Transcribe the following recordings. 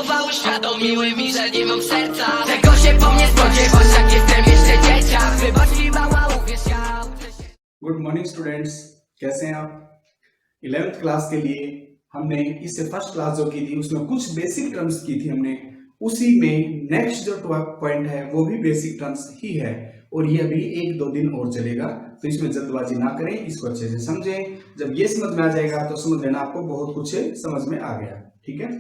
zachował uświadomiły mi, że nie mam serca. Czego się po mnie spodziewasz, jak jestem jeszcze dzieciak? Wybacz mi mała, uwierz, ja uczę się. Good morning students, कैसे हैं आप। 11th class के लिए हमने इससे first class जो की थी उसमें कुछ बेसिक टर्म्स की थी हमने, उसी में नेक्स्ट जो पॉइंट है वो भी बेसिक टर्म्स ही है और ये अभी 1-2 दिन और चलेगा। तो इसमें जल्दबाजी ना करें, इसको अच्छे से समझें। जब ये समझ में आ जाएगा तो समझ लेना आपको बहुत कुछ समझ में आ गया। ठीक है,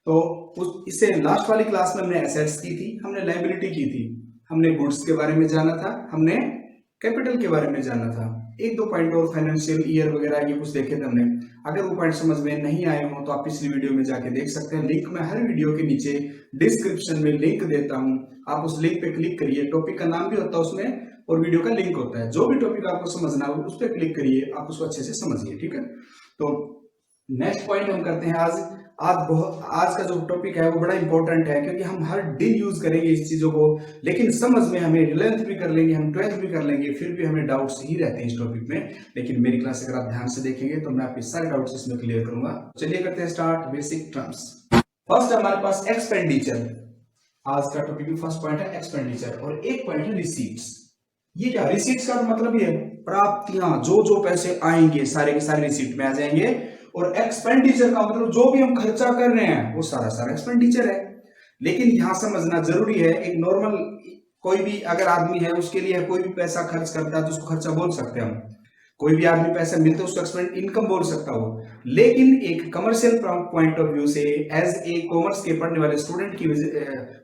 तो इससे लास्ट वाली क्लास में हमने एसेट्स की थी, हमने लायबिलिटी की थी, हमने गुड्स के बारे में जाना था, हमने कैपिटल के बारे में जाना था, 1-2 पॉइंट और फाइनेंशियल ईयर वगैरह ये कुछ देखे थे हमने। अगर वो पॉइंट समझ में नहीं आए हो तो आप पिछली वीडियो में जाके देख सकते हैं। लिंक मैं हर वीडियो के नीचे डिस्क्रिप्शन में लिंक देता हूं, आप उस लिंक पे क्लिक करिए। टॉपिक का नाम भी होता है उसमें और वीडियो का लिंक होता है। जो भी टॉपिक आपको समझना हो उस पर क्लिक करिए, आप उसको अच्छे से समझिए। ठीक है, तो नेक्स्ट पॉइंट हम करते हैं आज का जो टॉपिक है वो बड़ा इंपॉर्टेंट है क्योंकि हम हर दिन यूज करेंगे इस चीजों को, लेकिन समझ में हमें 11th भी कर लेंगे, हम 12th भी कर लेंगे, फिर भी हमें डाउट्स ही रहते हैं इस टॉपिक में। लेकिन मेरी क्लास अगर आप ध्यान से देखेंगे तो मैं आपके सारे डाउट्स इसमें क्लियर करूंगा। चलिए करते हैं स्टार्ट बेसिक टर्म्स। फर्स्ट हमारे पास एक्सपेंडिचर, आज का टॉपिक में फर्स्ट पॉइंट है एक्सपेंडिचर और एक पॉइंट है रिसीट्स। ये क्या, रिसीट्स का मतलब ये प्राप्तियां, जो पैसे आएंगे सारे के सारे रिसीट में आ जाएंगे। और एक्सपेंडिचर का मतलब जो भी हम खर्चा कर रहे हैं वो सारा एक्सपेंडिचर है। लेकिन यहां समझना जरूरी है, एक नॉर्मल कोई भी अगर आदमी है उसके लिए कोई भी पैसा खर्च करता है तो उसको खर्चा बोल सकते हैं हम। कोई भी आदमी पैसा मिलता है उसको इनकम बोल सकता हो। लेकिन एक कमर्शियल पॉइंट ऑफ व्यू से, एज ए कॉमर्स के पढ़ने वाले स्टूडेंट की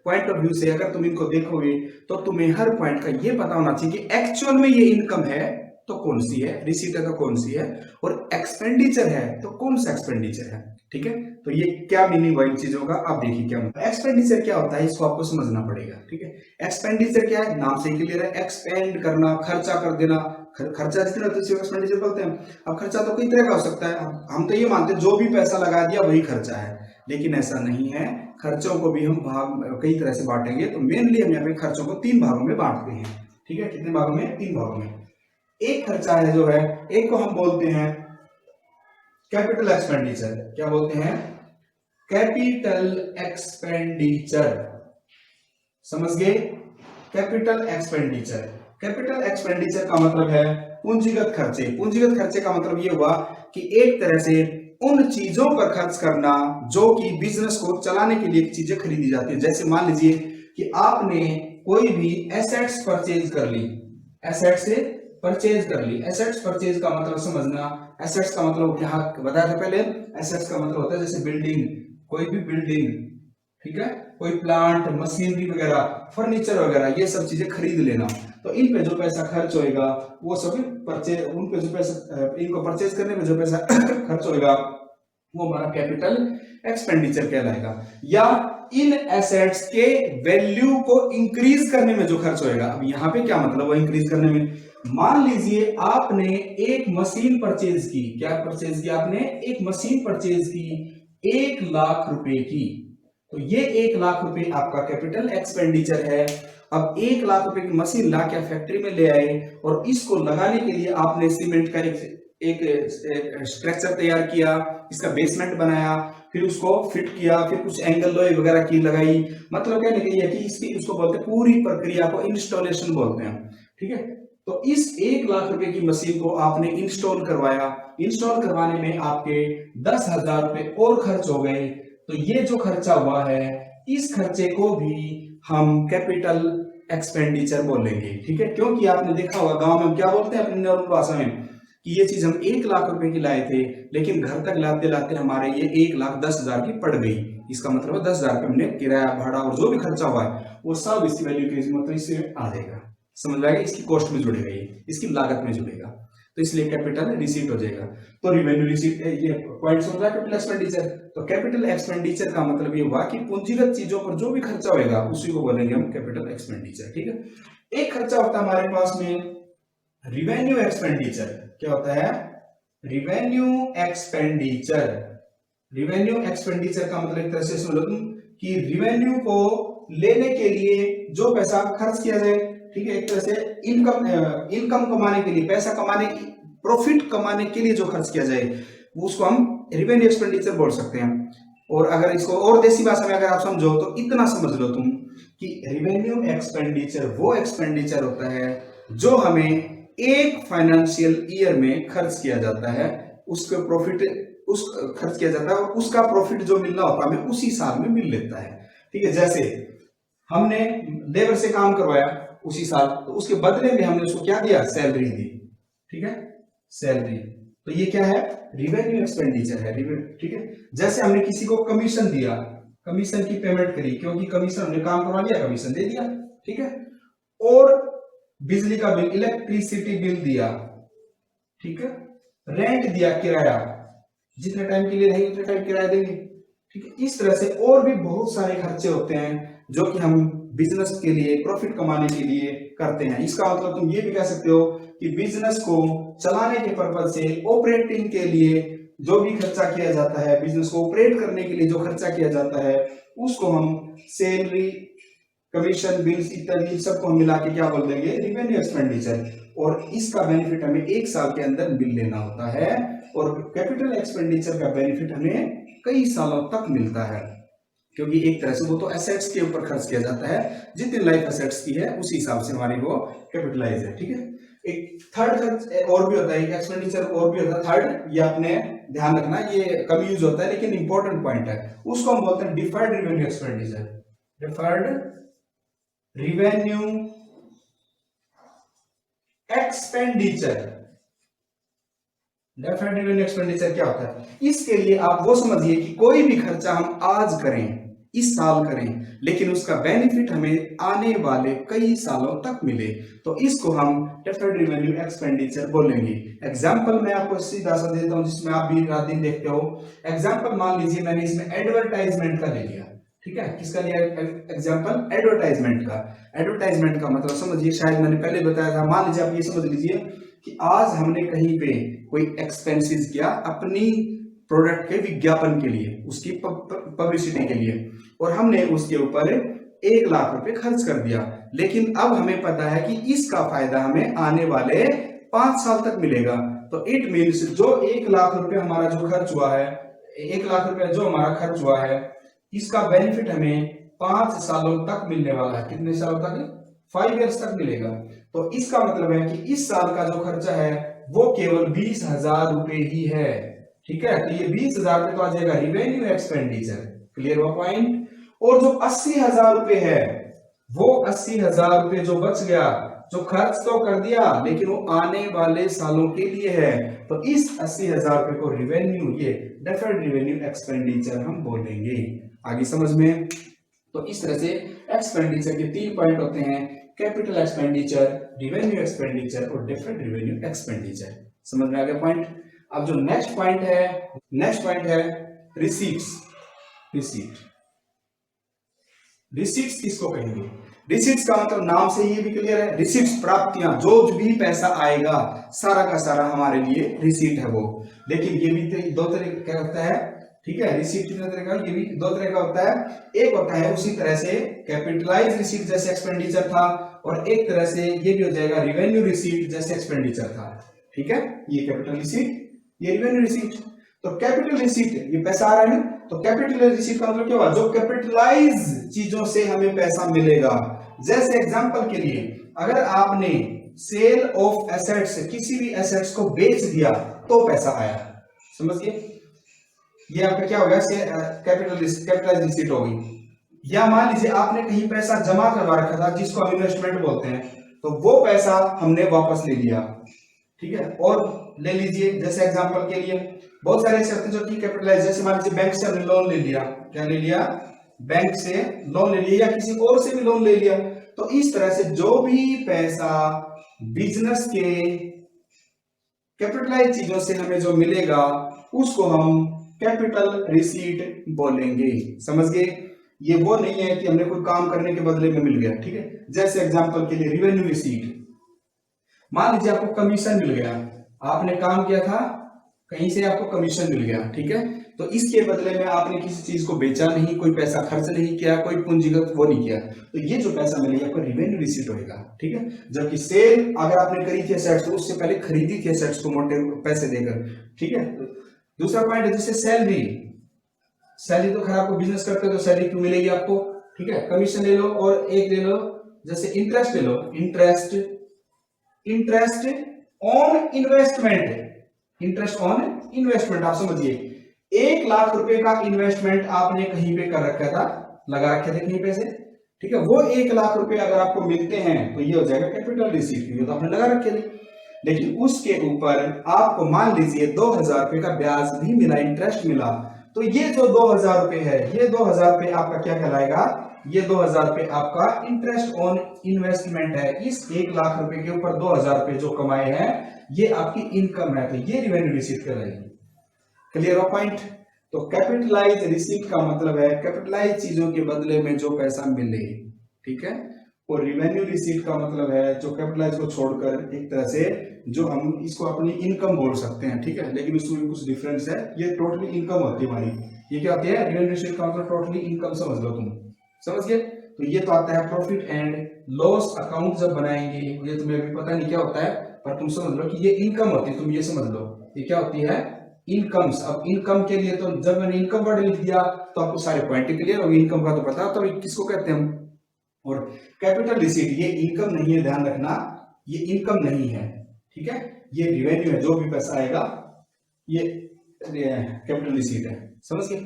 पॉइंट ऑफ व्यू से अगर तुम इनको देखोगे तो तुम्हें हर पॉइंट का ये पता होना चाहिए कि एक्चुअल में ये इनकम है तो कौन सी है, रिसीट है तो कौन सी है, और एक्सपेंडिचर है तो कौन सा एक्सपेंडिचर है। ठीक है, तो ये क्या मीनिंग हुआ इन चीजों का, आप देखिए क्या होता है। एक्सपेंडिचर क्या होता है इसको आपको समझना पड़ेगा। ठीक है, एक्सपेंडिचर क्या है, नाम से ही क्लियर है, एक्सपेंड करना, खर्चा कर देना। खर्चा जितना होता है एक्सपेंडिचर बोलते हैं। अब खर्चा तो कई तरह का हो सकता है, हम तो ये मानते हैं जो भी पैसा लगा दिया वही खर्चा है, लेकिन ऐसा नहीं है। खर्चों को भी हम कई तरह से बांटेंगे। तो मेनली हम यहाँ पे खर्चों को 3 भागों में बांटते हैं। ठीक है, कितने भागों में, 3 भागों में। एक खर्चा है जो है, एक को हम बोलते हैं कैपिटल एक्सपेंडिचर। क्या बोलते हैं, कैपिटल एक्सपेंडिचर। समझ गए, कैपिटल एक्सपेंडिचर। कैपिटल एक्सपेंडिचर का मतलब है पूंजीगत खर्चे। पूंजीगत खर्चे का मतलब ये हुआ कि एक तरह से उन चीजों पर खर्च करना जो कि बिजनेस को चलाने के लिए चीजें खरीदी जाती है। जैसे मान लीजिए कि आपने कोई भी एसेट्स परचेज कर ली, एसेट्स से परचेज कर ली। एसेट्स परचेज का मतलब समझना, एसेट्स का मतलब क्या बताया था पहले, एसेट्स का मतलब होता है जैसे बिल्डिंग, कोई भी बिल्डिंग, ठीक है, कोई प्लांट, मशीनरी वगैरह, फर्नीचर वगैरह, ये सब चीजें खरीद लेना। तो इन पे जो पैसा खर्च होएगा वो सब परचेज, उन पे जो पैसा, इनको परचेज करने में जो पैसा खर्च होएगा वो हमारा कैपिटल एक्सपेंडिचर कहलाएगा। या इन एसेट्स के वैल्यू को इंक्रीज करने में जो खर्च होएगा। अब यहाँ पे क्या मतलब है इंक्रीज करने में, मान लीजिए आपने एक मशीन परचेज की। क्या परचेज की आपने, एक मशीन परचेज की 1 लाख रुपए की। तो ये 1 लाख रुपए आपका कैपिटल एक्सपेंडिचर है। अब 1 लाख रुपए की मशीन ला के फैक्ट्री में ले आए और इसको लगाने के लिए आपने सीमेंट का एक स्ट्रक्चर तैयार किया, इसका बेसमेंट बनाया, फिर उसको फिट किया, फिर कुछ एंगल लोहे वगैरह की लगाई। मतलब कहने के लिए कि इसकी उसको बोलते हैं, पूरी प्रक्रिया को इंस्टॉलेशन बोलते हैं। ठीक है, तो इस 1 लाख रुपए की मशीन को आपने इंस्टॉल करवाया। इंस्टॉल करवाने में आपके 10,000 रुपए और खर्च हो गए। तो ये जो खर्चा हुआ है इस खर्चे को भी हम कैपिटल एक्सपेंडिचर बोलेंगे। ठीक है, क्योंकि आपने देखा होगा गांव में हम क्या बोलते हैं अपनी नॉर्मल भाषा में कि ये चीज हम 1 लाख रुपए की लाए थे, लेकिन घर तक लाते लाते हमारे ये 1,10,000 की पड़ गई। इसका मतलब है 10,000 रुपए हमने किराया, भाड़ा और जो भी खर्चा हुआ है वो सब इसकी वैल्यू के मतलब इससे आ जाएगा। समझ में आएगा, इसकी कॉस्ट में जुड़ेगा, ये इसकी लागत में जुड़ेगा। तो इसलिए कैपिटल रिसीट हो जाएगा। तो रिवेन्यू रिसीट, ये पॉइंट्स होता है कैपिटल एक्सपेंडिचर। तो कैपिटल एक्सपेंडिचर का मतलब ये हुआ कि पूंजीगत चीजों पर जो भी खर्चा होगा उसी को बोलेंगे हम कैपिटल एक्सपेंडिचर। ठीक है, एक खर्चा होता है हमारे पास में रिवेन्यू एक्सपेंडिचर। क्या होता है, रिवेन्यू एक्सपेंडिचर। रिवेन्यू एक्सपेंडिचर का मतलब एक तरह से समझ लो तुम कि रिवेन्यू को लेने के लिए जो पैसा खर्च किया जाए। ठीक है, एक तरह से इनकम कमाने के लिए, पैसा कमाने की, प्रॉफिट कमाने के लिए जो खर्च किया जाए वो उसको हम रिवेन्यू एक्सपेंडिचर बोल सकते हैं। और अगर इसको और देसी भाषा में अगर आप समझो तो इतना समझ लो तुम कि रेवेन्यू एक्सपेंडिचर वो एक्सपेंडिचर होता है जो हमें एक फाइनेंशियल ईयर में खर्च किया जाता है, उसके प्रॉफिट उस खर्च किया जाता है और उसका प्रॉफिट जो मिलना होता है हमें उसी साल में मिल लेता है। ठीक है, जैसे हमने लेबर से काम करवाया उसी साल, तो उसके बदले में हमने उसको क्या दिया, सैलरी दी। ठीक है, सैलरी, तो ये क्या है, रिवेन्यू एक्सपेंडिचर है। ठीक है, जैसे हमने किसी को कमीशन दिया, कमीशन की पेमेंट करी, क्योंकि कमीशन हमने काम करवा लिया, कमीशन दे दिया। ठीक है, और बिजली का बिल, इलेक्ट्रिसिटी बिल दिया। ठीक है, रेंट दिया, किराया, जितने टाइम के लिए रहेंगे उतने टाइम किराया देंगे। ठीक है, इस तरह से और भी बहुत सारे खर्चे होते हैं जो कि हम बिजनेस के लिए, प्रॉफिट कमाने के लिए करते हैं। इसका मतलब तुम ये भी कह सकते हो कि बिजनेस को चलाने के पर्पज से, ऑपरेटिंग के लिए जो भी खर्चा किया जाता है, बिजनेस को ऑपरेट करने के लिए जो खर्चा किया जाता है, उसको हम सैलरी, कमीशन, बिल्स इत्यादि सबको हम मिला के क्या बोल देंगे, रेवेन्यू एक्सपेंडिचर। और इसका बेनिफिट हमें एक साल के अंदर मिल लेना होता है, और कैपिटल एक्सपेंडिचर का बेनिफिट हमें कई सालों तक मिलता है, क्योंकि एक तरह से वो तो एसेट्स के ऊपर खर्च किया जाता है, जितनी लाइफ एसेट्स की है उसी हिसाब से हमारी वो कैपिटलाइज है। ठीक है, एक थर्ड खर्च और भी होता है, एक्सपेंडिचर और भी होता है थर्ड, ये आपने ध्यान रखना, ये कम यूज होता है लेकिन इंपॉर्टेंट पॉइंट है, उसको हम बोलते हैं deferred revenue expenditure. Deferred revenue expenditure, deferred revenue expenditure क्या होता है, इसके लिए आप वो समझिए कि कोई भी खर्चा हम आज करें, इस साल करें, लेकिन उसका बेनिफिट हमें आने वाले कई सालों तक मिले, तो इसको हम डिफर्ड रेवेन्यू एक्सपेंडिचर बोलेंगे। एग्जांपल मैं आपको सीधा सा देता हूं जिसमें आप भी रात दिन देखते हो। एग्जांपल मान लीजिए मैंने इसमें एडवर्टाइजमेंट का ले लिया। ठीक है, किसका लिया एग्जांपल, एडवर्टाइजमेंट का। एडवर्टाइजमेंट का मतलब समझिए, शायद मैंने पहले बताया था, मान लीजिए आप ये समझ लीजिए कि आज हमने कहीं पे कोई एक्सपेंसेस किया अपनी प्रोडक्ट के विज्ञापन के लिए, उसकी पब्लिसिटी के लिए, और हमने उसके ऊपर 1 लाख रुपए खर्च कर दिया, लेकिन अब हमें पता है कि इसका फायदा हमें आने वाले 5 साल तक मिलेगा। तो इट मीन्स जो 1 लाख रुपए हमारा जो खर्च हुआ है, 1 लाख रुपए जो हमारा खर्च हुआ है, इसका बेनिफिट हमें 5 सालों तक मिलने वाला है। कितने सालों तक, 5 इयर्स तक मिलेगा। तो इसका मतलब है कि इस साल का जो खर्चा है वो केवल 20,000 रुपए ही है। ठीक है, तो ये 20,000 रुपए तो आ जाएगा रिवेन्यू एक्सपेंडिचर। क्लियर हुआ पॉइंट। और जो 80,000 रुपए है, वो 80,000 रुपए जो बच गया, जो खर्च तो कर दिया लेकिन वो आने वाले सालों के लिए है, तो इस 80,000 रुपए को रिवेन्यू, ये डिफर्ड रिवेन्यू एक्सपेंडिचर हम बोलेंगे। आगे समझ में। तो इस तरह से एक्सपेंडिचर के 3 पॉइंट होते हैं, कैपिटल एक्सपेंडिचर, रिवेन्यू एक्सपेंडिचर और डिफरेंट रिवेन्यू एक्सपेंडिचर। समझ में आ गया पॉइंट। अब जो नेक्स्ट पॉइंट है रिसीट्स। रिसीट्स किसको कहेंगे, रिसीट्स का मतलब नाम से ये भी क्लियर है, रिसीट्स प्राप्तियां, जो भी पैसा आएगा सारा का सारा हमारे लिए रिसीट है वो। लेकिन ये भी 2 तरह का होता है। ठीक है, रिसीट कितने तरह का, ये भी 2 तरह का होता है। एक होता है उसी तरह से कैपिटलाइज रिसीट जैसे एक्सपेंडिचर था, और एक तरह से ये भी हो जाएगा रिवेन्यू रिसीट जैसे एक्सपेंडिचर था। ठीक है, ये कैपिटल रिसीट, ये रिवेन्यू रिसीट। तो कैपिटल रिसीट, ये पैसा आ रहा है ना, तो कैपिटल रिसीट का मतलब क्या हुआ, जो कैपिटलाइज चीजों से हमें पैसा मिलेगा। जैसे एग्जांपल के लिए, अगर आपने सेल ऑफ एसेट्स, किसी भी एसेट्स को बेच दिया तो पैसा आया, समझिए, ये आपका क्या हो गया, कैपिटलाइज रिसीट हो गई। या मान लीजिए आपने कहीं पैसा जमा करवा रखा था जिसको हम इन्वेस्टमेंट बोलते हैं, तो वो पैसा हमने वापस ले लिया। ठीक है, और ले लीजिए जैसे एग्जांपल के लिए बहुत सारे ऐसे होते हैं जो कि कैपिटलाइज, जैसे मान लीजिए बैंक से हमने लोन ले लिया, क्या ले लिया, बैंक से लोन ले लिया, या किसी और से भी लोन ले लिया। तो इस तरह से जो भी पैसा बिजनेस के कैपिटलाइज चीजों से हमें जो मिलेगा उसको हम कैपिटल रिसीट बोलेंगे। समझ गए, ये वो नहीं है कि हमने कोई काम करने के बदले में मिल गया। ठीक है, जैसे एग्जांपल के लिए रिवेन्यू रिसीट, मान लीजिए आपको कमीशन मिल गया, आपने काम किया था, कहीं से आपको कमीशन मिल गया। ठीक है, तो इसके बदले में आपने किसी चीज को बेचा नहीं, कोई पैसा खर्च नहीं किया, कोई पूंजीगत वो नहीं किया, तो ये जो पैसा मिलेगा आपको रिवेन्यू रिसीट होगा। ठीक है, जबकि सेल अगर आपने करी थी एसेट्स, तो उससे पहले खरीदी थी एसेट्स को मोटे पैसे देकर। ठीक है, दूसरा पॉइंट है जैसे सैलरी। सैलरी तो खैर आपको बिजनेस करते हो तो सैलरी क्यों मिलेगी आपको, ठीक है। कमीशन ले लो और एक ले लो जैसे इंटरेस्ट ले लो, interest on investment, interest on investment. आप समझिए 1,00,000 रुपए का इन्वेस्टमेंट आपने कहीं पे कर रखा था, लगा रखे थे कहीं पैसे, ठीक है। वो 1,00,000 रुपए अगर आपको मिलते हैं तो ये हो जाएगा कैपिटल रिसीट, ये तो आपने लगा रखे थे। लेकिन उसके ऊपर आपको मान लीजिए 2,000 रुपए का ब्याज भी मिला, इंटरेस्ट मिला, तो ये जो 2,000 रुपए है, ये 2,000 रुपए आपका क्या कहलाएगा, ये 2,000 रुपए आपका इंटरेस्ट ऑन इन्वेस्टमेंट है। इस 1,00,000 रुपए के ऊपर 2,000 रुपए जो कमाए हैं ये आपकी इनकम है, तो ये रिवेन्यू रिसीट कहलाएगी। क्लियर हो पॉइंट। तो कैपिटलाइज रिसीट का मतलब है कैपिटलाइज चीजों के बदले में जो पैसा मिले, ठीक है। और रिवेन्यू रिसीट का मतलब है जो कैपिटलाइज को छोड़कर एक तरह से जो हम इसको अपनी इनकम बोल सकते हैं, ठीक है, लेकिन उसमें कुछ डिफरेंस है। ये टोटली इनकम होती है हमारी, ये क्या होती है, रिवेन्यू रिसीट का मतलब टोटली इनकम समझ लो तुम, समझ गए। तो ये तो आता है प्रॉफिट एंड लॉस अकाउंट जब बनाएंगे, ये तुम्हें अभी पता नहीं क्या होता है, पर तुम समझ लो कि ये इनकम होती है, तुम ये समझ लो ये क्या होती है, इनकम्स। अब इनकम के लिए तो जब मैंने इनकम वर्ड लिख दिया तो आपको सारे पॉइंट क्लियर हो गए, इनकम का तो पता, तो किसको कहते हैं हम। और कैपिटल रिसीट ये इनकम नहीं है, ध्यान रखना ये इनकम नहीं है, ठीक है, ये रिवेन्यू है, जो भी पैसा आएगा ये कैपिटल रिसीट है, समझ गए।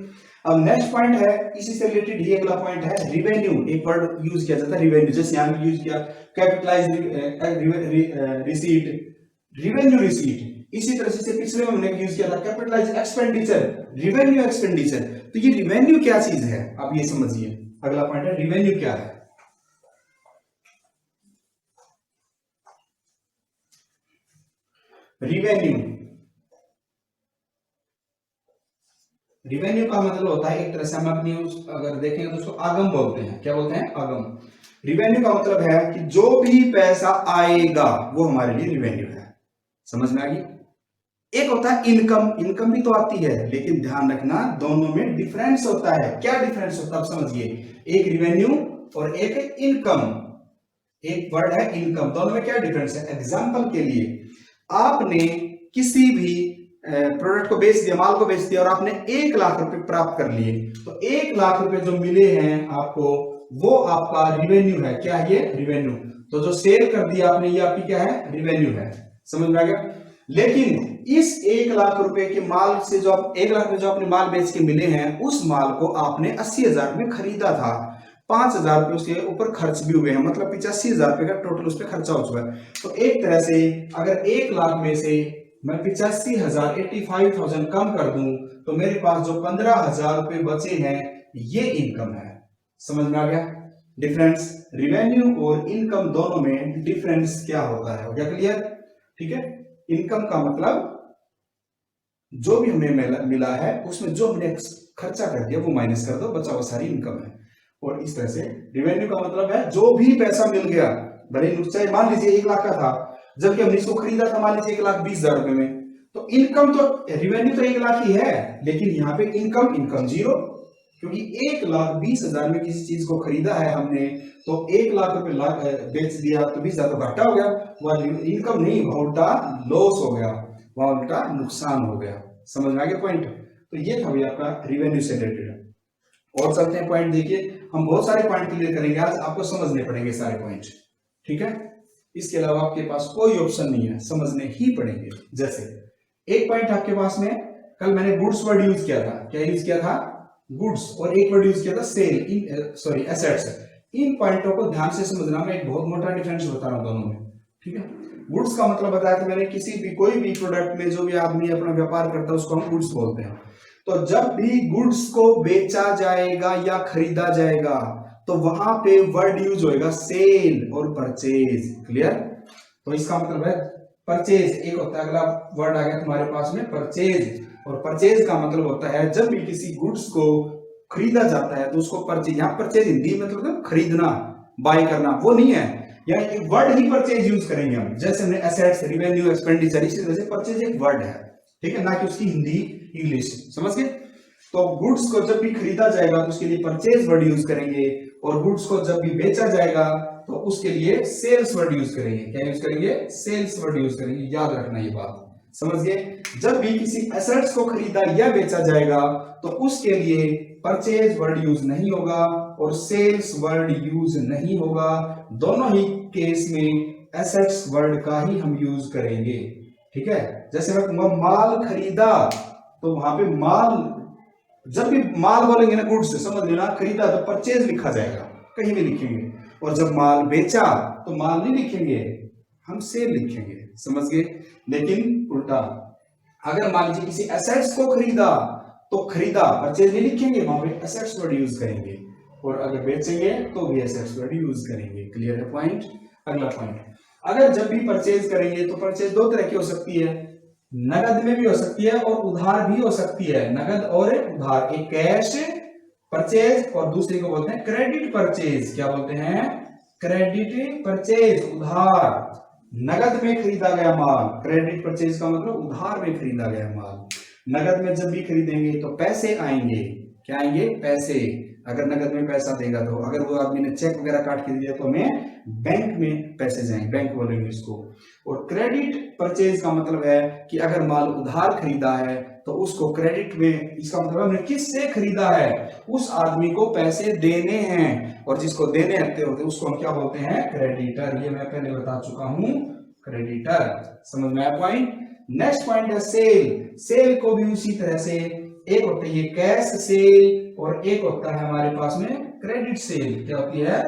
अब नेक्स्ट पॉइंट है इसी से रिलेटेड ही अगला पॉइंट है रिवेन्यू। एक वर्ड यूज किया जाता है रिवेन्यू, जैसे यहां पे यूज किया कैपिटलाइज रिसीट, रिवेन्यू रिसीट। इसी तरह से पिछले में हमने यूज किया था कैपिटलाइज एक्सपेंडिचर, रिवेन्यू एक्सपेंडिचर। तो ये रिवेन्यू क्या चीज है आप ये समझिए, अगला पॉइंट है रिवेन्यू क्या है। रिवेन्यू का मतलब होता है एक तरह से हम अपनी अगर देखेंगे तो उसको आगम बोलते हैं, क्या बोलते हैं, आगम। रिवेन्यू का मतलब है कि जो भी पैसा आएगा वो हमारे लिए रिवेन्यू है, समझ में आ गई। एक होता है इनकम, इनकम भी तो आती है, लेकिन ध्यान रखना दोनों में डिफरेंस होता है। क्या डिफरेंस होता है आप समझिए, एक रिवेन्यू और एक इनकम, एक वर्ड है इनकम, दोनों में क्या डिफरेंस है। एग्जांपल के लिए आपने किसी भी प्रोडक्ट को बेच दिया, माल को बेच दिया और आपने 1,00,000 रुपए प्राप्त कर लिए, तो 1,00,000 रुपए जो मिले हैं आपको वो आपका रिवेन्यू है। क्या है ये, रिवेन्यू। तो जो सेल कर दिया आपने ये आपकी क्या है, रिवेन्यू है, समझ में आ गया। लेकिन इस 1,00,000 रुपए के माल से जो आप 1,00,000 रुपए जो आपने माल बेच के मिले हैं, उस माल को आपने 80,000 में खरीदा था, 5,000 रुपए उसके ऊपर खर्च भी हुए हैं, मतलब 85,000 रुपए का टोटल उस पर खर्चा हो चुका है। तो एक तरह से अगर 1,00,000 में से मैं 85,000 85,000 कम कर दूं तो मेरे पास जो 15,000 रुपए बचे हैं ये इनकम है, समझ में आ गया डिफरेंस। रिवेन्यू और इनकम दोनों में डिफरेंस क्या होता है, हो गया क्लियर, ठीक है। इनकम का मतलब जो भी हमें मिला है उसमें जो हमने खर्चा कर दिया वो माइनस कर दो, बचा हुआ सारी इनकम है। और इस तरह से रिवेन्यू का मतलब है जो भी पैसा मिल गया, भले चाहे मान लीजिए 1,00,000 का था, जबकि हमने इसको खरीदा था मान लीजिए 1,20,000 रुपए में, तो इनकम तो रिवेन्यू तो 1,00,000 ही है, लेकिन यहाँ पे इनकम जीरो, क्योंकि 1,20,000 में किसी चीज को खरीदा है हमने, तो 1,00,000 रुपए बेच दिया तो 20,000 तो घाटा हो गया, वह इनकम नहीं, वह उल्टा लॉस हो गया, वह उल्टा नुकसान हो गया, समझ में आ गया पॉइंट। तो ये था भैया आपका रिवेन्यू से रिलेटेड। और चलते हैं पॉइंट, देखिए हम बहुत सारे पॉइंट क्लियर करेंगे आज, आपको समझने पड़ेंगे सारे पॉइंट, ठीक है। इसके अलावा आपके पास कोई ऑप्शन नहीं है, समझने ही पड़ेंगे। जैसे एक पॉइंट आपके पास में, कल मैंने गुड्स वर्ड यूज किया था, क्या यूज किया था, गुड्स, और एक वर्ड यूज किया था सेल, एसेट्स। इन पॉइंटों को ध्यान से समझना, मैं एक बहुत मोटा डिफरेंस बता रहा हूं दोनों में, ठीक है। गुड्स का मतलब बताया था मैंने, किसी भी कोई भी प्रोडक्ट में जो भी आदमी अपना व्यापार करता है उसको हम गुड्स बोलते हैं। तो जब भी गुड्स को बेचा जाएगा या खरीदा जाएगा तो वहां पे वर्ड यूज होएगा सेल और परचेज, क्लियर। तो इसका मतलब है परचेज एक होता है, अगला वर्ड आ गया तुम्हारे पास में परचेज, और परचेज का मतलब होता है जब भी किसी गुड्स को खरीदा जाता है तो उसको परचेज, यहाँ परचेज हिंदी मतलब खरीदना, बाय करना, वो नहीं है, यानी वर्ड ही परचेज यूज करेंगे हम। जैसे हमने एसेट्स, रिवेन्यू, एक्सपेंडिचर, इसी तरह से परचेज एक वर्ड है, ठीक है, ना कि उसकी हिंदी इंग्लिश, समझ गए। तो गुड्स को जब भी खरीदा जाएगा तो उसके लिए परचेज वर्ड यूज करेंगे, और गुड्स को जब भी बेचा जाएगा तो उसके लिए सेल्स वर्ड यूज करेंगे। क्या यूज करेंगे, सेल्स वर्ड यूज करेंगे, याद रखना ये बात, समझ गए। जब भी किसी एसेट्स को खरीदा या बेचा जाएगा तो उसके लिए परचेज वर्ड यूज नहीं होगा और सेल्स वर्ड यूज नहीं होगा। दोनों ही केस में एसेट्स वर्ड का ही हम यूज करेंगे, ठीक है। जैसे मैं कहूंगा माल खरीदा, तो वहां पे माल, जब भी माल बोलेंगे ना गुड्स, समझ लेना खरीदा तो परचेज लिखा जाएगा, कहीं भी लिखेंगे। और जब माल बेचा तो माल नहीं लिखेंगे, हम सेल लिखेंगे, समझ गए। लेकिन उल्टा, अगर मान लीजिए किसी एसेट्स को खरीदा तो खरीदा परचेज नहीं लिखेंगे, वहां पे एसेट्स वर्ड यूज करेंगे। और अगर बेचेंगे तो भी एसेट्स वर्ड यूज करेंगे। क्लियर है पॉइंट। अगला पॉइंट, अगर जब भी परचेज करेंगे तो परचेज दो तरह की हो सकती है, नगद में भी हो सकती है और उधार भी हो सकती है। नगद और उधार, एक कैश परचेज और दूसरी को बोलते हैं क्रेडिट परचेज। क्या बोलते हैं? क्रेडिट परचेज, उधार। नगद में खरीदा गया माल, क्रेडिट परचेज का मतलब उधार में खरीदा गया माल। नगद में जब भी खरीदेंगे तो पैसे आएंगे, क्या आएंगे? पैसे। अगर नगद में पैसा देगा तो, अगर वो आदमी ने चेक वगैरह काट के दिया तो हमें बैंक में पैसे जाएंगे, बैंक बोलेंगे इसको। और क्रेडिट परचेज का मतलब है कि अगर माल उधार खरीदा है तो उसको क्रेडिट में, इसका मतलब हमने किससे खरीदा है, उस आदमी को पैसे देने हैं, और जिसको देने होते हैं उसको हम क्या बोलते हैं? क्रेडिटर। ये मैं पहले बता चुका हूं, क्रेडिटर। समझ में आया पॉइंट। नेक्स्ट पॉइंट है सेल। सेल को भी उसी तरह से, एक होता है ये कैश सेल और एक होता है हमारे पास में क्रेडिट सेल। क्या होती है?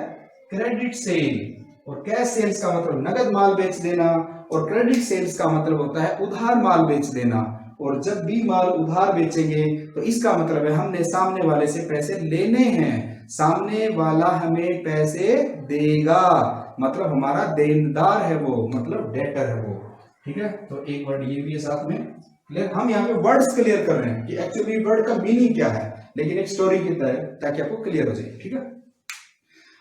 Credit sale. और कैश सेल्स का मतलब नगद माल बेच देना और क्रेडिट सेल्स का मतलब होता है उधार माल बेच देना। और जब भी माल उधार बेचेंगे तो इसका मतलब है हमने सामने वाले से पैसे लेने हैं, सामने वाला हमें पैसे देगा, मतलब हमारा देनदार है वो, मतलब डेटर है वो, ठीक है। तो एक वर्ड ये भी है साथ में। क्लियर? हम यहाँ पे वर्ड्स क्लियर कर रहे हैं कि एक्चुअली वर्ड का मीनिंग क्या है, लेकिन एक स्टोरी की तरह, ताकि आपको क्लियर हो जाए, ठीक है।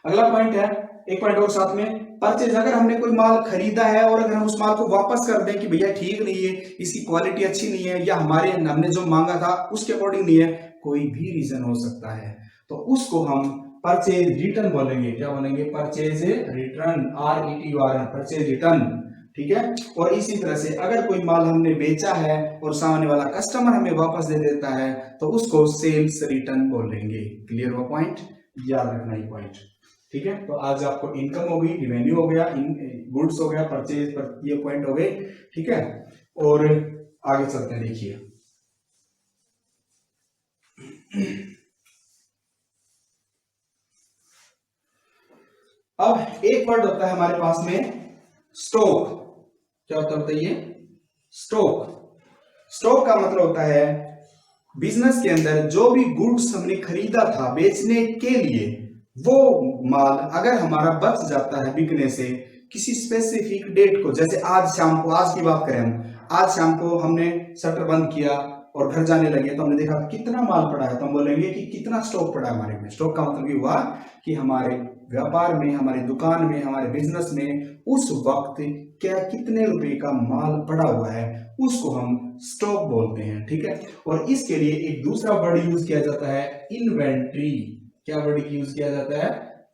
अगला पॉइंट है, एक पॉइंट और साथ में, परचेज। अगर हमने कोई माल खरीदा है और अगर हम उस माल को वापस कर दें कि भैया ठीक नहीं है, इसकी क्वालिटी अच्छी नहीं है, या हमने जो मांगा था उसके अकॉर्डिंग नहीं है, कोई भी रीजन हो सकता है, तो उसको हम परचेज रिटर्न बोलेंगे। क्या बोलेंगे? Purchase return, RETURN, purchase return, ठीक है। और इसी तरह से अगर कोई माल हमने बेचा है और सामने वाला कस्टमर हमें वापस दे देता है तो उसको सेल्स रिटर्न बोलेंगे। क्लियर हुआ पॉइंट? याद रखना ये पॉइंट, ठीक है। तो आज आपको इनकम हो गई, रिवेन्यू हो गया, गुड्स हो गया, परचेज पर ये पॉइंट हो गए, ठीक है। और आगे चलते हैं, देखिए अब एक वर्ड होता है हमारे पास में स्टॉक। क्या होता है बताइए? स्टॉक। स्टॉक का मतलब होता है बिजनेस के अंदर जो भी गुड्स हमने खरीदा था बेचने के लिए, वो माल अगर हमारा बच जाता है बिकने से किसी स्पेसिफिक डेट को, जैसे आज शाम को, आज की बात करें हम, आज शाम को हमने शटर बंद किया और घर जाने लगे तो हमने देखा कितना माल पड़ा है, तो हम बोलेंगे कि कितना स्टॉक पड़ा है हमारे में। स्टॉक का मतलब ये हुआ कि हमारे व्यापार में, हमारी दुकान में, हमारे बिजनेस में उस वक्त क्या कितने रुपए का माल पड़ा हुआ है, उसको हम स्टॉक बोलते हैं, ठीक है। और इसके लिए एक दूसरा वर्ड यूज किया जाता है, इन्वेंट्री। क्या वर्ड यूज किया जाता है?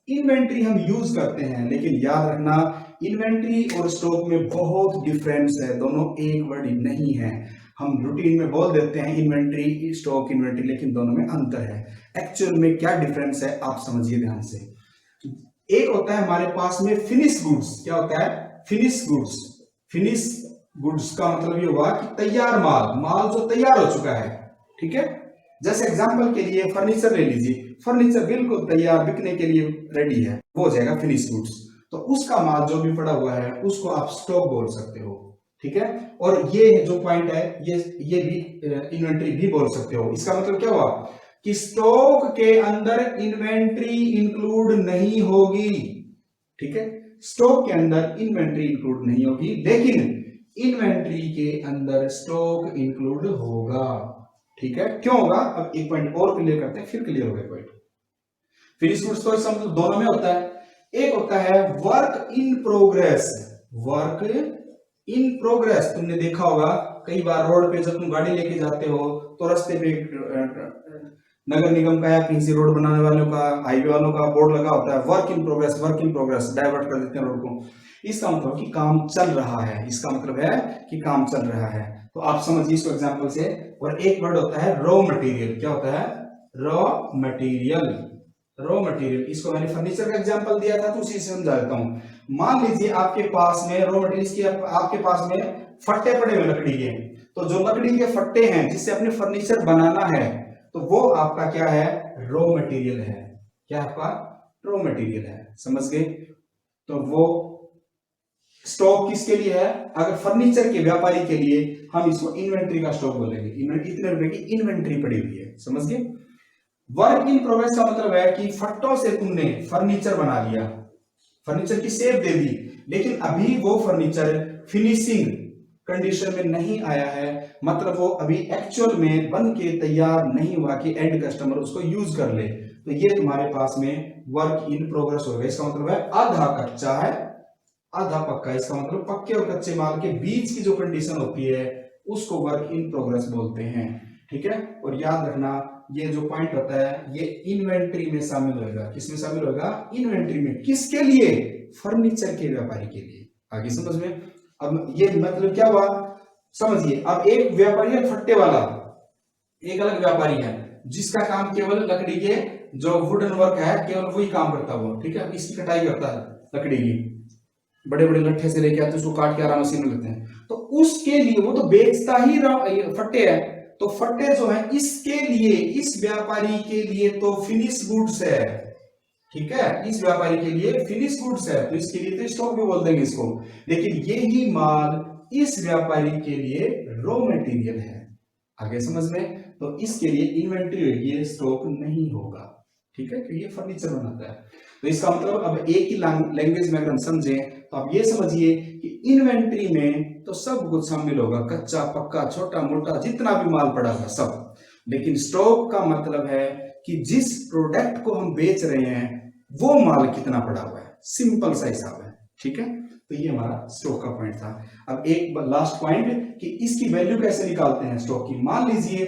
इन्वेंट्री हम यूज करते हैं, लेकिन याद रखना इन्वेंट्री और स्टॉक में बहुत डिफरेंस है, दोनों एक वर्ड नहीं है। हम रूटीन में बोल देते हैं इन्वेंट्री, स्टॉक, इन्वेंट्री, लेकिन दोनों में अंतर है। एक्चुअल में क्या डिफरेंस है आप समझिए ध्यान से। एक होता है हमारे पास में फिनिश गुड्स। क्या होता है? Finish goods. फिनिश गुड्स का मतलब ये हुआ कि तैयार माल, माल जो तैयार हो चुका है, ठीक है। जैसे एग्जांपल के लिए फर्नीचर ले लीजिए, फर्नीचर बिल्कुल तैयार बिकने के लिए रेडी है, वो हो जाएगा फिनिश गुड्स। तो उसका माल जो भी पड़ा हुआ है उसको आप स्टॉक बोल सकते हो, ठीक है। और ये जो पॉइंट है ये भी इन्वेंट्री भी बोल सकते हो। इसका मतलब क्या हुआ कि स्टॉक के अंदर इन्वेंट्री इंक्लूड नहीं होगी, ठीक है। स्टॉक के अंदर इन्वेंट्री इंक्लूड नहीं होगी, लेकिन इन्वेंट्री के अंदर स्टॉक इंक्लूड होगा, ठीक है। क्यों होगा? अब एक पॉइंट और क्लियर करते हैं, फिर क्लियर हो गया पॉइंट। फिनिश गुड्स तो मतलब दोनों में होता है। एक होता है work in progress. Work in progress, तुमने देखा होगा कई बार रोड पे जब तुम गाड़ी लेके जाते हो तो रास्ते पे नगर निगम का या कहीं से रोड बनाने वालों का, हाईवे वालों का बोर्ड लगा होता है, work in progress, work in progress, divert कर देते हैं रोड को। इसका मतलब कि काम चल रहा है, इसका मतलब है कि काम चल रहा है। तो आप समझिए इसको एग्जांपल से। और एक वर्ड होता है रॉ मटेरियल। क्या होता है? Raw material. रॉ मटेरियल, इसको मैंने फर्नीचर का एग्जांपल दिया था तो उसी से समझा देता हूं। मान लीजिए आपके पास में रॉ मटेरियल की आपके पास में फट्टे पड़े हुए लकड़ी के, तो जो लकड़ी के फट्टे हैं जिससे अपने फर्नीचर बनाना है, तो वो आपका क्या है? रॉ मटेरियल है। क्या आपका? रॉ मटेरियल है। समझ गए? तो वो स्टॉक किसके लिए है? अगर फर्नीचर के व्यापारी के लिए हम इसको इन्वेंट्री का स्टॉक बोलेंगे। इतने रुपए की इन्वेंट्री पड़ी हुई है। समझ गए? वर्क इन प्रोग्रेस का मतलब है कि फट्टों से तुमने फर्नीचर बना लिया, फर्नीचर की शेप दे दी, लेकिन अभी वो फर्नीचर फिनिशिंग कंडीशन में नहीं आया है, मतलब वो अभी एक्चुअल में बन के तैयार नहीं हुआ कि एंड कस्टमर उसको यूज कर ले, तो ये तुम्हारे पास में वर्क इन प्रोग्रेस होगा। इसका मतलब है आधा कच्चा है आधा पक्का। इसका मतलब पक्के और कच्चे माल के बीच की जो कंडीशन होती है उसको वर्क इन प्रोग्रेस बोलते हैं। ठीक है? और याद रखना ये जो पॉइंट होता है ये इन्वेंट्री में शामिल होगा। किसमें शामिल होगा? इन्वेंट्री में। किसके लिए? फर्नीचर के व्यापारी के लिए। आगे समझ में? अब ये मतलब क्या हुआ समझिए। अब एक व्यापारी है फट्टे वाला, एक अलग व्यापारी है जिसका काम केवल लकड़ी के जो वुडन वर्क है केवल वही काम करता हुआ। ठीक है? इसकी कटाई करता है लकड़ी की, बड़े बड़े लट्ठे से लेके आते उसको काट के आराम मशीन में लेते हैं, तो उसके लिए वो तो बेचता ही फट्टे है, तो फट्टे जो है इसके लिए, इस व्यापारी के लिए तो फिनिश गुड्स है। ठीक है? इस व्यापारी के लिए फिनिश गुड्स है, तो इसके लिए तो स्टॉक भी बोल देंगे इसको। लेकिन यही माल इस व्यापारी के लिए रॉ मटेरियल है। आगे समझ में? तो इसके लिए इन्वेंट्री होगी, स्टॉक नहीं होगा। ठीक है? क्योंकि ये फर्नीचर बनाता है। तो इसका मतलब अब एक ही लैंग्वेज में अगर हम समझें तो आप ये समझिए कि इन्वेंट्री में तो सब कुछ शामिल होगा, कच्चा पक्का छोटा मोटा जितना भी माल पड़ा हुआ सब। लेकिन स्टॉक का मतलब है कि जिस प्रोडक्ट को हम बेच रहे हैं वो माल कितना पड़ा हुआ है। सिंपल सा हिसाब है। ठीक है? तो ये हमारा स्टॉक का पॉइंट था। अब एक लास्ट पॉइंट कि इसकी वैल्यू कैसे निकालते हैं स्टॉक की। मान लीजिए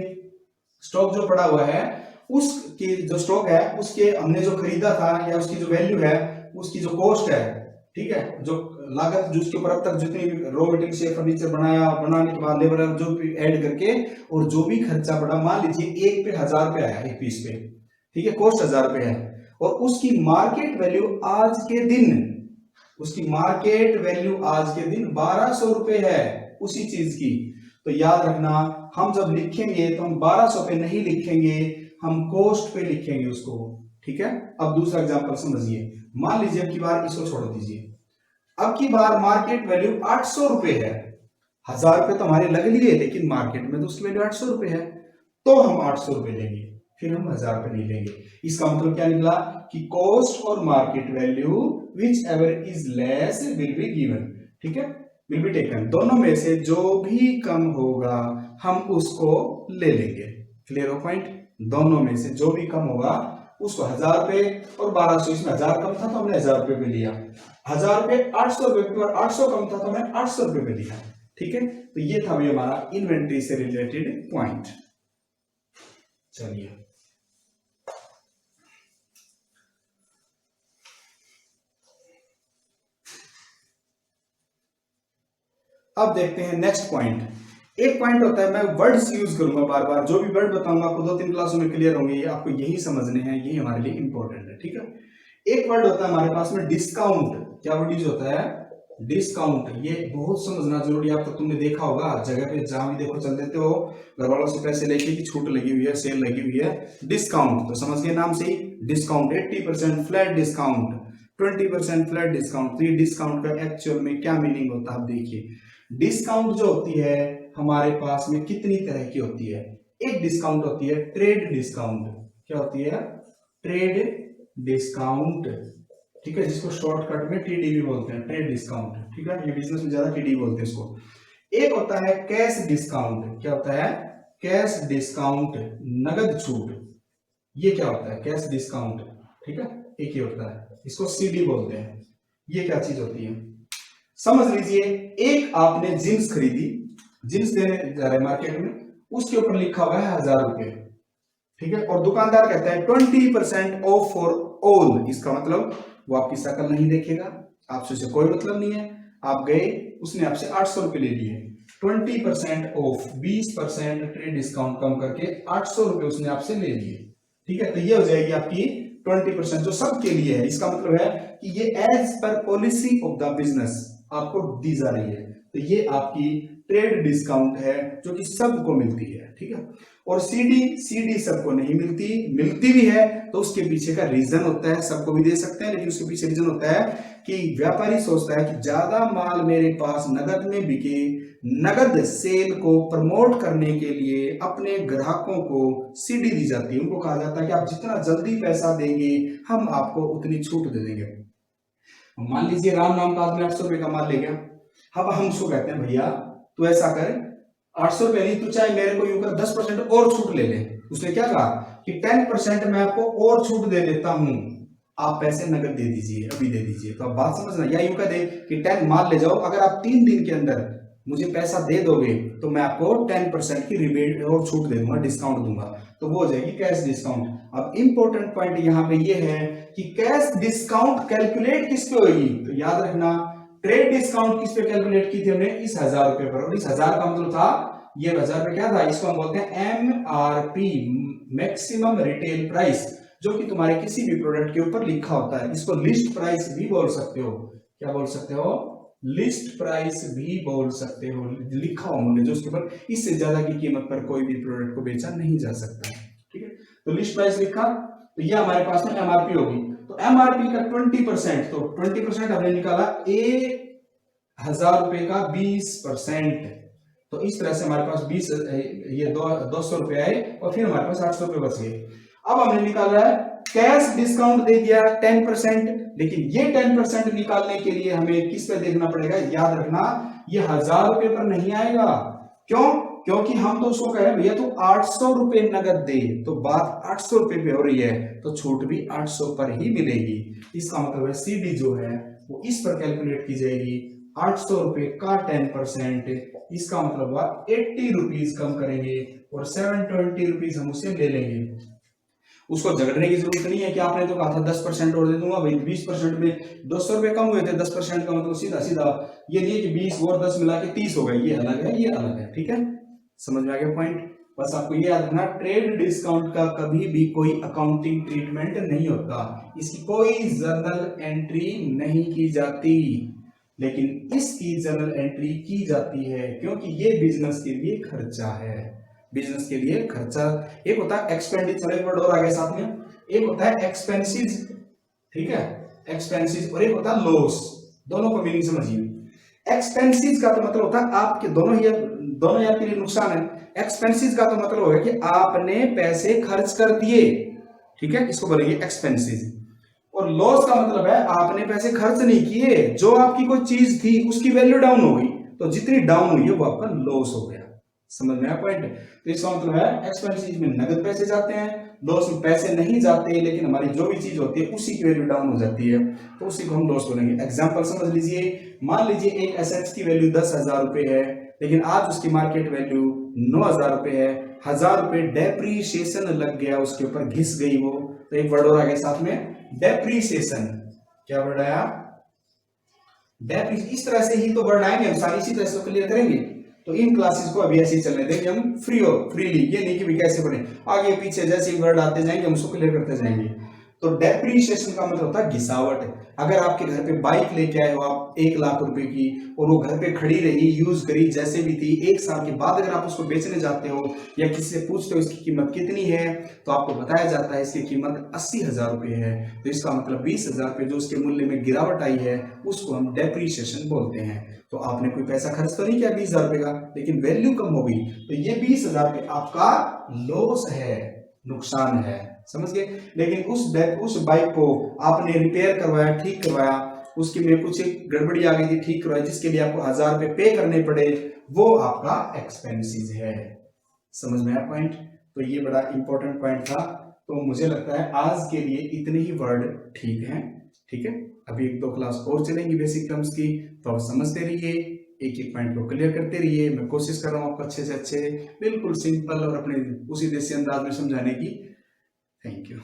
स्टॉक जो पड़ा हुआ है उसकी जो स्टॉक है उसके हमने जो खरीदा था या उसकी जो वैल्यू है, उसकी जो कॉस्ट है, ठीक है, जो लागत जो उसके ऊपर अब तक जितनी भी रॉ मटेरियल से फर्नीचर बनाया, बनाने के बाद लेबर जो भी ऐड करके और जो भी खर्चा पड़ा, मान लीजिए एक पे 1000 रुपए आया एक पीस पे, ठीक है, कॉस्ट 1000 रुपए है और उसकी मार्केट वैल्यू आज के दिन, उसकी मार्केट वैल्यू आज के दिन 1200 रुपए है उसी चीज की। तो याद रखना हम जब लिखेंगे तो हम 1200 पे नहीं लिखेंगे, हम कॉस्ट पे लिखेंगे उसको। ठीक है? अब दूसरा एग्जांपल समझिए। मान लीजिए अब की बार इसको छोड़ दीजिए, अब की बार मार्केट वैल्यू 800 रुपए है। 1000 रुपए तो हमारे लग लिए लेकिन मार्केट में तो उसकी वैल्यू 800 रुपए है, तो हम 800 रुपए लेंगे, फिर हम 1000 रुपए नहीं लेंगे। इसका मतलब क्या निकला कि कॉस्ट और market value which ever is less will be given. ठीक है? विल बी टेकन, दोनों में से जो भी कम होगा हम उसको ले लेंगे। क्लियर हो पॉइंट? दोनों में से जो भी कम होगा उसको 1000 रुपए और 1200, इसमें 1000 कम था तो हमने 1000 रुपए पे लिया, 1000 रुपए 800 रुपए पे और 800 कम था तो हमने 800 रुपए पे लिया। ठीक है? तो ये था भी हमारा इन्वेंट्री से रिलेटेड पॉइंट। चलिए अब देखते हैं नेक्स्ट पॉइंट। एक पॉइंट होता है, मैं वर्ड्स यूज करूंगा बार बार, जो भी वर्ड बताऊंगा आपको 2-3 क्लासों में क्लियर होंगे, ये आपको यही समझने हैं, यही हमारे लिए इंपॉर्टेंट है। ठीक है? एक वर्ड होता है हमारे पास में डिस्काउंट। क्या वर्ड यूज होता है? डिस्काउंट। ये बहुत समझना जरूरी है, आप तो तुमने देखा होगा जगह पे जहां भी देखो चल देते हो घर वालों से पैसे लेके कि छूट लगी हुई है, सेल लगी हुई है, डिस्काउंट। तो समझ गए नाम से ही, discount 80% flat discount, 20% flat discount. तो ये डिस्काउंट का एक्चुअल में क्या मीनिंग होता है आप देखिए। डिस्काउंट जो होती है हमारे पास में कितनी तरह की होती है। एक डिस्काउंट होती है ट्रेड डिस्काउंट। क्या होती है? Trade discount. ठीक है? जिसको शॉर्टकट में टीडीबी बोलते हैं, ट्रेड डिस्काउंट। ठीक है? ये बिजनेस में ज्यादा टीडीबी बोलते हैं इसको। एक होता है कैश डिस्काउंट। क्या होता है? कैश डिस्काउंट, नगद छूट। ये क्या होता है? Cash discount. ठीक है? एक ही होता है, इसको सीडी बोलते हैं। ये क्या चीज होती है समझ लीजिए। एक आपने जींस खरीदी, जींस देने जा रहे मार्केट में, उसके ऊपर लिखा हुआ है 1000 रुपए। ठीक है? और दुकानदार कहता है 20% ऑफ फॉर ऑल। इसका मतलब वो आपकी शक्ल नहीं देखेगा, आपसे उसे कोई मतलब नहीं है, आप गए, उसने आपसे 800 रुपये ले लिए, 20% ऑफ, 20% ट्रेड डिस्काउंट कम करके 800 रुपये उसने आपसे ले लिए, ठीक है। तो ये हो जाएगी आपकी 20% जो सबके लिए है। इसका मतलब है कि ये as per policy of the business आपको दी जा रही है। तो ये आपकी ट्रेड डिस्काउंट है जो कि सबको मिलती है, ठीक है। और सीडी सबको नहीं मिलती, मिलती भी है तो उसके पीछे का रीजन होता है, सबको भी दे सकते हैं लेकिन उसके पीछे रीजन होता है कि व्यापारी सोचता है कि ज्यादा माल मेरे पास नगद में बिके, नगद सेल को प्रमोट करने के लिए अपने ग्राहकों को सीडी दी जाती है। उनको कहा जाता है कि आप जितना जल्दी पैसा देंगे हम आपको उतनी छूट दे देंगे। मान लीजिए राम नाम का आदमी 800 रुपए का माल ले गया, अब हम उसको कहते हैं भैया तू ऐसा कर, 800 रुपए नहीं, तू चाहे मेरे को यूं कर 10% और छूट ले ले। उसने क्या कहा कि 10% मैं आपको और छूट दे देता हूं, आप पैसे नगद दे दीजिए, अभी दे दीजिए। तो आप बात समझना, या यूं कह दे कि 10 माल ले जाओ, अगर आप 3 दिन के अंदर मुझे पैसा दे दोगे तो मैं आपको 10% की रिबेट और छूट दे दूंगा, डिस्काउंट दूंगा, तो वो हो जाएगी कैश डिस्काउंट। अब इंपॉर्टेंट पॉइंट यहाँ पे ये है कि कैश डिस्काउंट कैलकुलेट किस पे होगी, तो याद रखना ट्रेड डिस्काउंट किस पे कैलकुलेट की थी हमने, इस 1000 रुपए पर। और इस 1000 का मतलब था, ये 1000 रुपए क्या था, इसको हम बोलते हैं MRP, मैक्सिमम रिटेल प्राइस, जो कि तुम्हारे किसी भी प्रोडक्ट के ऊपर लिखा होता है। इसको लिस्ट प्राइस भी बोल सकते हो, क्या बोल सकते हो, लिस्ट प्राइस भी बोल सकते हो, लिखा हो मूल्य जो उसके ऊपर, इससे ज्यादा की कीमत पर कोई भी प्रोडक्ट को बेचा नहीं जा सकता, ठीक है। तो लिस्ट प्राइस लिखा, तो ये हमारे पास में MRP होगी। तो MRP का 20%, तो 20% हमने निकाला 1000 रुपए का 20%, तो इस तरह से हमारे पास 20 ये 200 रुपए आए और फिर हमारे पास 800 रुपए बच गए। अब हमने निकाला है कैश डिस्काउंट दे दिया 10%, लेकिन ये 10% निकालने के लिए हमें किस पे देखना पड़ेगा, याद रखना ये 1000 रुपए पर नहीं आएगा। क्यों? क्योंकि हम तो उसको कह रहे हैं भैया तू 800 रुपए नगद दे, तो बात 800 रुपए पे हो रही है तो छूट भी 800 पर ही मिलेगी। इसका मतलब है सीडी जो है वो इस पर कैलकुलेट की जाएगी, 800 रुपए का 10%, इसका मतलब हुआ 80 रुपीज कम करेंगे और 720 रुपीज हम उससे ले लेंगे। उसको झगड़ने की जरूरत नहीं है कि आपने तो कहा था 10% और दे दूंगा भाई, 20% में 200 रुपए कम हुए थे, 10% का मतलब सीधा सीधा ये नहीं है कि 20 और 10 मिला के 30 हो गए, ये अलग है, ये अलग है, ठीक है। समझ में आ गया पॉइंट? बस आपको ये याद रखना, ट्रेड डिस्काउंट का कभी भी कोई अकाउंटिंग ट्रीटमेंट नहीं होता, इसकी कोई जर्नल एंट्री नहीं की जाती, लेकिन इसकी जर्नल एंट्री की जाती है क्योंकि ये बिजनेस के लिए खर्चा है, बिजनेस के लिए खर्चा। एक होता है एक्सपेंडिचर, एक वर्ड और आगे साथ में, एक होता है एक्सपेंसेस, ठीक है, एक्सपेंसेस, और एक होता है लॉस। दोनों को मीनिंग समझिए। एक्सपेंसेस का तो मतलब होता है आपके दोनों ही आपके लिए नुकसान है। एक्सपेंसेस का तो मतलब होगा कि आपने पैसे खर्च कर दिए, ठीक है, इसको बोलेंगे एक्सपेंसेस। और लॉस का मतलब है आपने पैसे खर्च नहीं किए, जो आपकी कोई चीज थी उसकी वैल्यू डाउन हो गई, तो जितनी डाउन हुई है वो आपका लॉस हो गया। समझ में आया पॉइंट? तो इसका मतलब है एक्सपेंसेस में नगद पैसे जाते हैं, लॉस में पैसे नहीं जाते, लेकिन हमारी जो भी चीज होती है उसी की वैल्यू डाउन हो जाती है, तो उसी को हम लॉस बोलेंगे। एग्जांपल समझ लीजिए, मान लीजिए एक एसेट्स की वैल्यू 10,000 रुपए है, लेकिन आज उसकी मार्केट वैल्यू 9,000 रुपए है, 1000 रुपए डेप्रीशिएशन लग गया उसके ऊपर, घिस गई वो, तो एक वर्ड और आ गया साथ में, डेप्रीशिएशन। क्या वर्ड आया? डेप्रीशिएशन। इस तरह से ही तो वर्ड आएंगे, हम सारी इसी तरह से क्लियर करेंगे। तो इन क्लासेस को अभी ऐसे ही चलने देंगे हम फ्रीली, ये नहीं कि भी कैसे पढ़े, आगे पीछे जैसे ही वर्ड आते जाएंगे हम उसको क्लियर करते जाएंगे। तो डेप्रीशिएशन का मतलब होता है घिसावट। अगर आपके घर पे बाइक लेके आए हो आप 1 लाख रुपए की, और वो घर पे खड़ी रही, यूज करी जैसे भी थी, 1 साल के बाद अगर आप उसको बेचने जाते हो या किसी से पूछते हो इसकी कीमत कितनी है, तो आपको बताया जाता है इसकी कीमत 80,000 रुपए है, तो इसका मतलब 20,000 रुपए जो उसके मूल्य में गिरावट आई है उसको हम डेप्रीशिएशन बोलते हैं। तो आपने कोई पैसा खर्च तो नहीं किया 20,000 रुपए का, लेकिन वैल्यू कम हो गई, तो ये 20,000 रुपए आपका लॉस है, नुकसान है, समझ गए। लेकिन उस बाइक को आपने रिपेयर करवाया, ठीक करवाया, उसकी में कुछ गड़बड़ी आ गई थी, ठीक करवाई, जिसके लिए आपको 1000 रुपए पे करने पड़े, वो आपका एक्सपेंसेस है। समझ में आया पॉइंट? तो ये बड़ा इंपॉर्टेंट पॉइंट था। तो मुझे लगता है आज के लिए इतने ही वर्ड ठीक हैं, ठीक है। अभी 1-2 क्लास और चलेंगी बेसिक टर्म्स की, तो आप समझते रहिए, एक एक पॉइंट को क्लियर करते रहिए। मैं कोशिश कर रहा हूँ आपको अच्छे से अच्छे, बिल्कुल सिंपल और अपने उसी देसी अंदाज में समझाने की। Thank you.